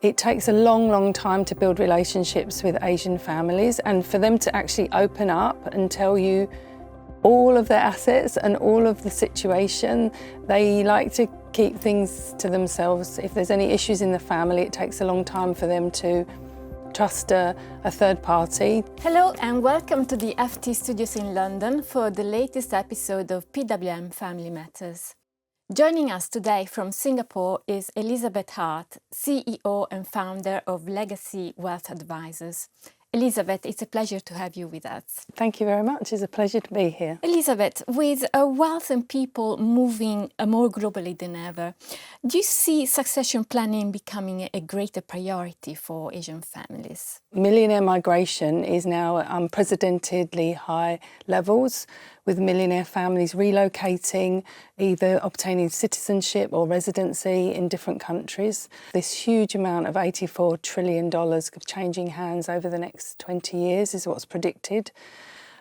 It takes a long time to build relationships with Asian families, and for them to actually open up and tell you all of their assets and all of the situation. They like to keep things to themselves. If there's any issues in the family, it takes a long time for them to trust a third party. Hello and welcome to the FT Studios in London for the latest episode of PWM Family Matters. Joining us today from Singapore is Elisa Hart, CEO and founder of Legacy Wealth Advisors. Elizabeth, it's a pleasure to have you with us. Thank you very much. It's a pleasure to be here. Elizabeth, with wealth and people moving more globally than ever, do you see succession planning becoming a greater priority for Asian families? Millionaire migration is now at unprecedentedly high levels, with millionaire families relocating, either obtaining citizenship or residency in different countries. This huge amount of $84 trillion changing hands over the next 20 years is what's predicted.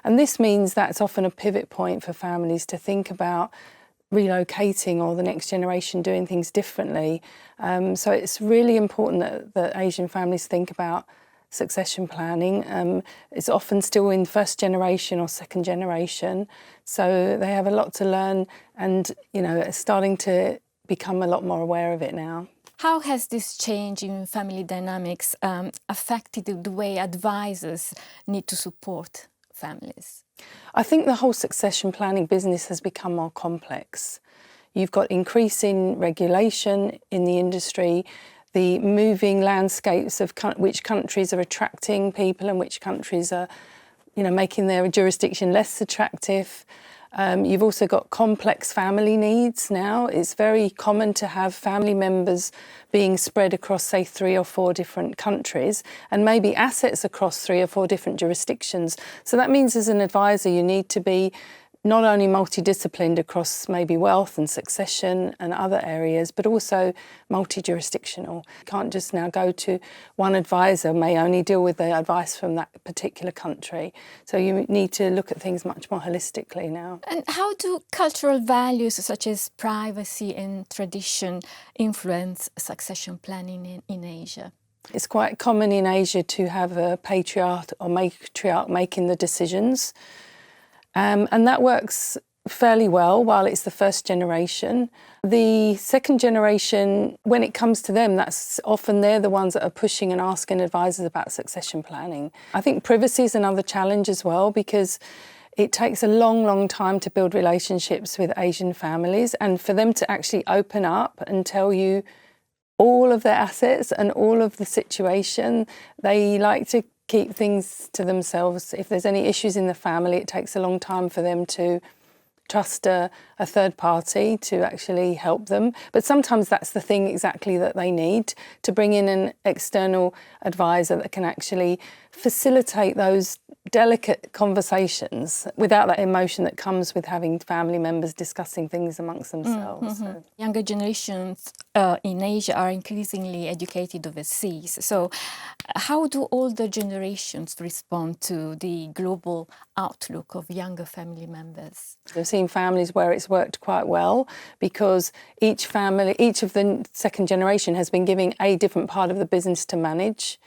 And this means that's often a pivot point for families to think about relocating or the next generation doing things differently. So it's really important that Asian families think about succession planning. It's often still in first generation or second generation, so they have a lot to learn, and are starting to become a lot more aware of it now. How has this change in family dynamics affected the way advisors need to support families? I think the whole succession planning business has become more complex. You've got increasing regulation in the industry, the moving landscapes of which countries are attracting people and which countries are, making their jurisdiction less attractive. You've also got complex family needs now. It's very common to have family members being spread across, say, 3 or 4 different countries, and maybe assets across 3 or 4 different jurisdictions. So that means as an advisor, you need to be not only multidisciplined across maybe wealth and succession and other areas, but also multi-jurisdictional. You can't just now go to one advisor, may only deal with the advice from that particular country. So you need to look at things much more holistically now. And how do cultural values such as privacy and tradition influence succession planning in Asia? It's quite common in Asia to have a patriarch or matriarch making the decisions. And that works fairly well while it's the first generation. The second generation, when it comes to them, that's often they're the ones that are pushing and asking advisors about succession planning. I think privacy is another challenge as well, because it takes a long time to build relationships with Asian families, and for them to actually open up and tell you all of their assets and all of the situation. They like to keep things to themselves. If there's any issues in the family, it takes a long time for them to trust a third party to actually help them. But sometimes that's the thing exactly that they need, to bring in an external advisor that can actually facilitate those delicate conversations without that emotion that comes with having family members discussing things amongst themselves. So. Younger generations in Asia are increasingly educated overseas. So how do older generations respond to the global outlook of younger family members? I've seen families where it's worked quite well, because each of the second generation has been given a different part of the business to manage.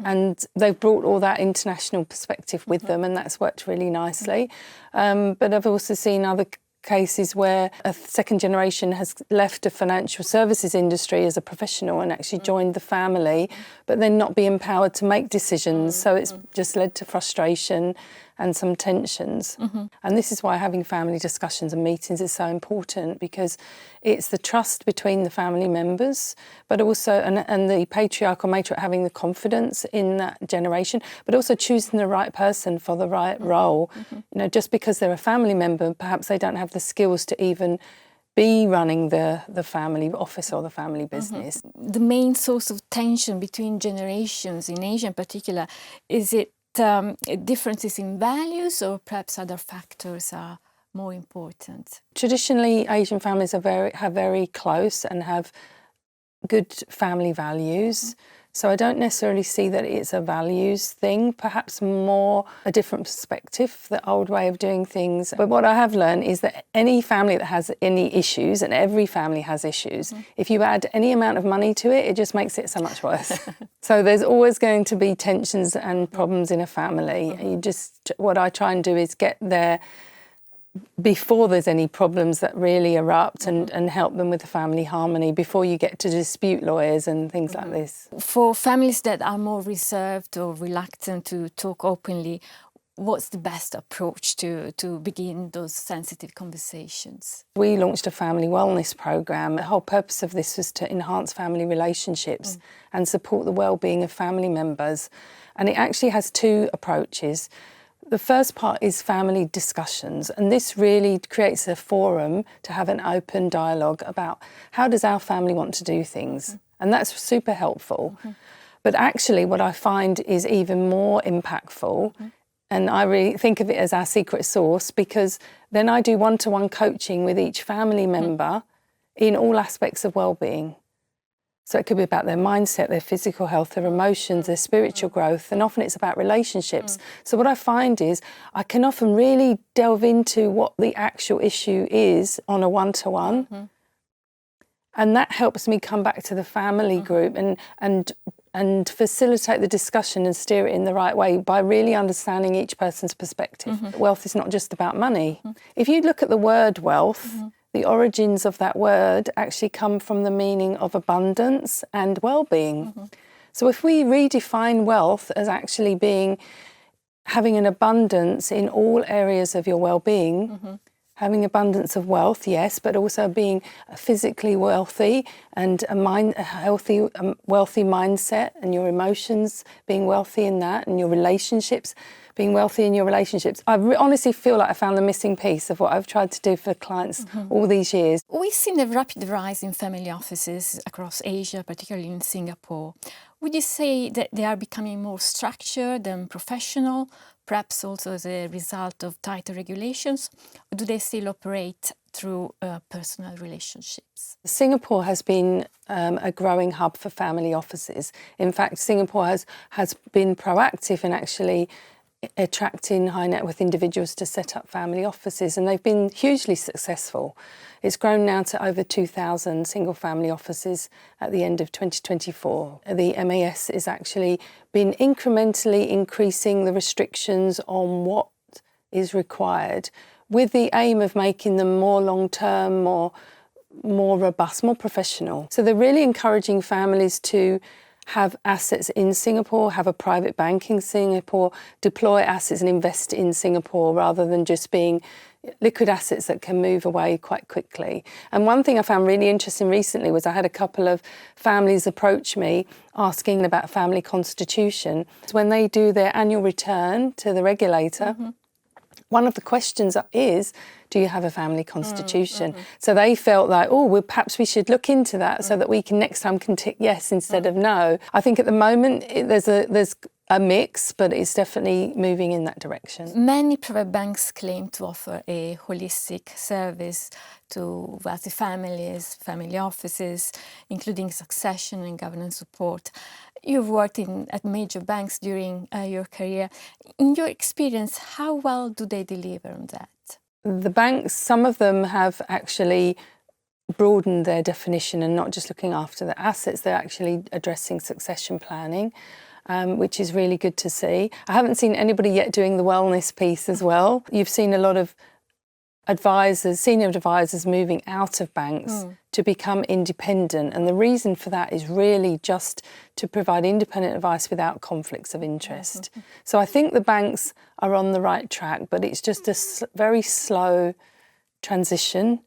And they've brought all that international perspective with them, and that's worked really nicely. But I've also seen other cases where a second generation has left the financial services industry as a professional and actually joined the family, but then not be empowered to make decisions. So it's just led to frustration and some tensions. And this is why having family discussions and meetings is so important, because it's the trust between the family members, but also, and the patriarch or matriarch having the confidence in that generation, but also choosing the right person for the right role. Just because they're a family member, perhaps they don't have the skills to even be running the family office or the family business. The main source of tension between generations in Asia in particular, is it differences in values, or perhaps other factors are more important? Traditionally, Asian families are very close and have good family values. So I don't necessarily see that it's a values thing, perhaps more a different perspective, the old way of doing things. But what I have learned is that any family that has any issues, and every family has issues, if you add any amount of money to it, it just makes it so much worse. So there's always going to be tensions and problems in a family. What I try and do is get there before there's any problems that really erupt and help them with the family harmony before you get to dispute lawyers and things like this. For families that are more reserved or reluctant to talk openly, what's the best approach to begin those sensitive conversations? We launched a family wellness program. The whole purpose of this was to enhance family relationships and support the well-being of family members. And it actually has two approaches. The first part is family discussions, and this really creates a forum to have an open dialogue about how does our family want to do things, and that's super helpful. But actually what I find is even more impactful, and I really think of it as our secret sauce, because then I do one-to-one coaching with each family member in all aspects of well-being. So it could be about their mindset, their physical health, their emotions, their spiritual growth, and often it's about relationships. So what I find is I can often really delve into what the actual issue is on a one-to-one, and that helps me come back to the family group and facilitate the discussion and steer it in the right way by really understanding each person's perspective. Wealth is not just about money. If you look at the word wealth, the origins of that word actually come from the meaning of abundance and well-being. So if we redefine wealth as actually being having an abundance in all areas of your well-being, having abundance of wealth, yes, but also being physically wealthy and a healthy, wealthy mindset, and your emotions being wealthy in that, and your relationships being wealthy in your relationships. I honestly feel like I found the missing piece of what I've tried to do for clients all these years. We've seen a rapid rise in family offices across Asia, particularly in Singapore. Would you say that they are becoming more structured and professional, perhaps also as a result of tighter regulations, or do they still operate through personal relationships? Singapore has been a growing hub for family offices. In fact, Singapore has been proactive in actually attracting high net worth individuals to set up family offices, and they've been hugely successful. It's grown now to over 2,000 single family offices at the end of 2024. The MAS has actually been incrementally increasing the restrictions on what is required, with the aim of making them more long-term, more robust, more professional. So they're really encouraging families to have assets in Singapore, have a private bank in Singapore, deploy assets and invest in Singapore rather than just being liquid assets that can move away quite quickly. And one thing I found really interesting recently was I had a couple of families approach me asking about family constitution. When they do their annual return to the regulator, one of the questions is, do you have a family constitution? So they felt like, well, perhaps we should look into that so that we can next time can tick yes instead of no. I think at the moment there's a mix, but it's definitely moving in that direction. Many private banks claim to offer a holistic service to wealthy families, family offices, including succession and governance support. You've worked at major banks during your career. In your experience, how well do they deliver on that? The banks, some of them have actually broadened their definition and not just looking after the assets, they're actually addressing succession planning, which is really good to see. I haven't seen anybody yet doing the wellness piece as well. You've seen a lot of senior advisors moving out of banks to become independent. And the reason for that is really just to provide independent advice without conflicts of interest. So I think the banks are on the right track, but it's just a very slow transition.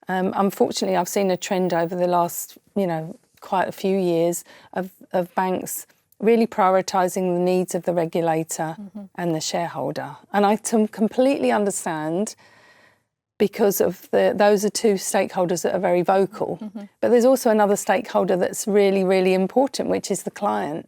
Unfortunately, I've seen a trend over the last, quite a few years of banks really prioritising the needs of the regulator and the shareholder. And I completely understand, because of those are two stakeholders that are very vocal. But there's also another stakeholder that's really, really important, which is the client.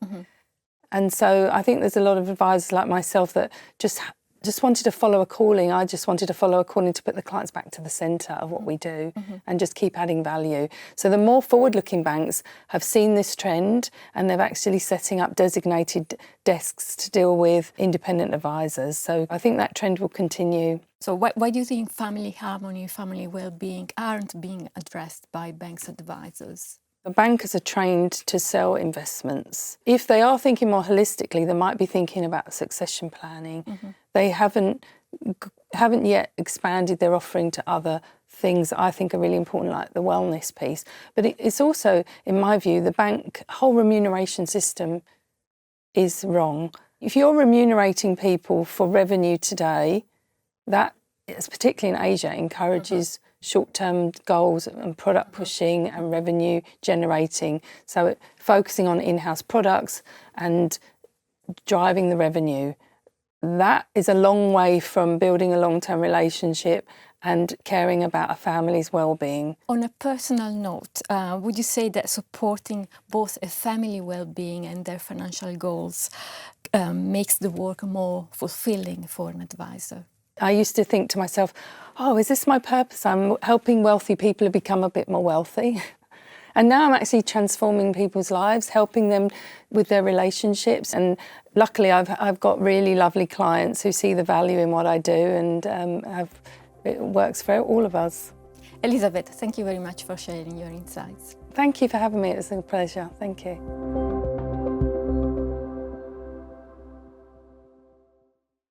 And so I think there's a lot of advisors like myself that just just wanted to follow a calling. I just wanted to follow a calling to put the clients back to the centre of what we do and just keep adding value. So the more forward-looking banks have seen this trend and they're actually setting up designated desks to deal with independent advisors. So I think that trend will continue. So why do you think family harmony, family well-being aren't being addressed by banks' advisors? The bankers are trained to sell investments. If they are thinking more holistically, they might be thinking about succession planning. They haven't yet expanded their offering to other things that I think are really important, like the wellness piece. But it's also, in my view, the bank whole remuneration system is wrong. If you're remunerating people for revenue today, that, particularly in Asia, encourages short-term goals and product pushing and revenue generating. So focusing on in-house products and driving the revenue. That is a long way from building a long-term relationship and caring about a family's well-being. On a personal note, would you say that supporting both a family well-being and their financial goals makes the work more fulfilling for an advisor? I used to think to myself, oh, is this my purpose? I'm helping wealthy people to become a bit more wealthy. And now I'm actually transforming people's lives, helping them with their relationships. And luckily, I've got really lovely clients who see the value in what I do, and it works for all of us. Elizabeth, thank you very much for sharing your insights. Thank you for having me. It was a pleasure. Thank you.